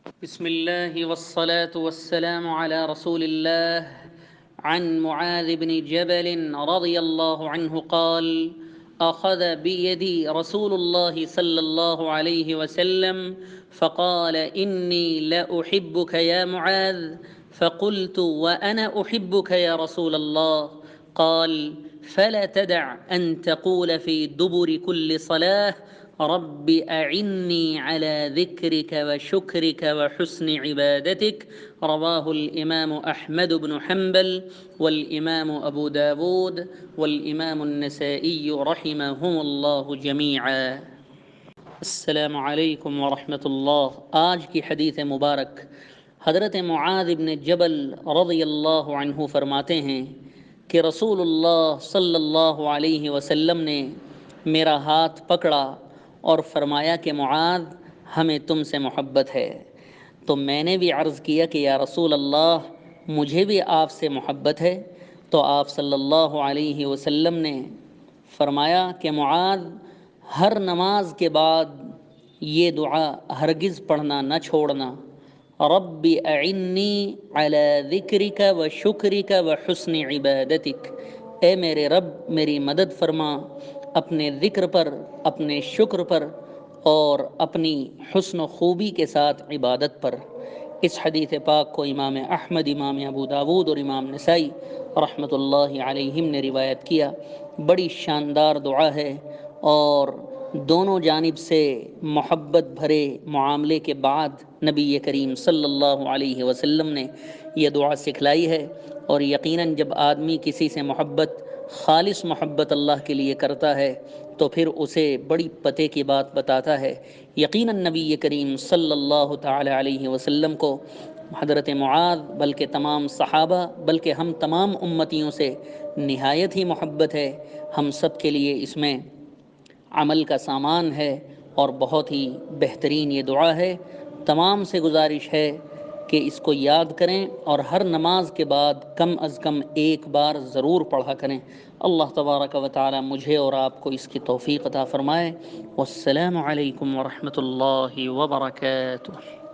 بسم الله والصلاة والسلام على رسول الله. عن معاذ بن جبل رضي الله عنه قال: أخذ بيدي رسول الله صلى الله عليه وسلم فقال: إني لأحبك يا معاذ. فقلت: وأنا أحبك يا رسول الله. قال: فلا تدع أن تقول في دبر كل صلاة: رب أعني على ذكرك وشكرك وحسن عبادتك. رواه الإمام أحمد بن حنبل والإمام أبو داود والإمام النسائي رحمهم الله جميعا. السلام علیکم ورحمۃ اللہ۔ آج کی حدیث مبارک حضرت معاذ بن جبل رضی اللہ عنہ فرماتے ہیں کہ رسول اللہ صلی اللہ علیہ وسلم نے میرا ہاتھ پکڑا اور فرمایا کہ معاذ، ہمیں تم سے محبت ہے۔ تو میں نے بھی عرض کیا کہ یا رسول اللہ، مجھے بھی آپ سے محبت ہے۔ تو آپ صلی اللہ علیہ وسلم نے فرمایا کہ معاذ، ہر نماز کے بعد یہ دعا ہرگز پڑھنا نہ چھوڑنا: رب اعنی علی ذکرک و شکرک و حسن عبادتک۔ اے میرے رب، میری مدد فرما اپنے ذکر پر، اپنے شکر پر اور اپنی حسن و خوبی کے ساتھ عبادت پر۔ اس حدیث پاک کو امام احمد، امام ابو داود اور امام نسائی رحمۃ اللہ علیہم نے روایت کیا۔ بڑی شاندار دعا ہے اور دونوں جانب سے محبت بھرے معاملے کے بعد نبی کریم صلی اللہ علیہ وسلم نے یہ دعا سکھلائی ہے۔ اور یقیناً جب آدمی کسی سے محبت، خالص محبت اللہ کے لیے کرتا ہے تو پھر اسے بڑی پتے کی بات بتاتا ہے۔ یقیناً نبی کریم صلی اللہ تعالی علیہ وسلم کو حضرت معاذ، بلکہ تمام صحابہ، بلکہ ہم تمام امتیوں سے نہایت ہی محبت ہے۔ ہم سب کے لیے اس میں عمل کا سامان ہے اور بہت ہی بہترین یہ دعا ہے۔ تمام سے گزارش ہے کہ اس کو یاد کریں اور ہر نماز کے بعد کم از کم ایک بار ضرور پڑھا کریں۔ اللہ تبارک و تعالی مجھے اور آپ کو اس کی توفیق عطا فرمائے۔ والسلام علیکم ورحمۃ اللہ وبرکاتہ۔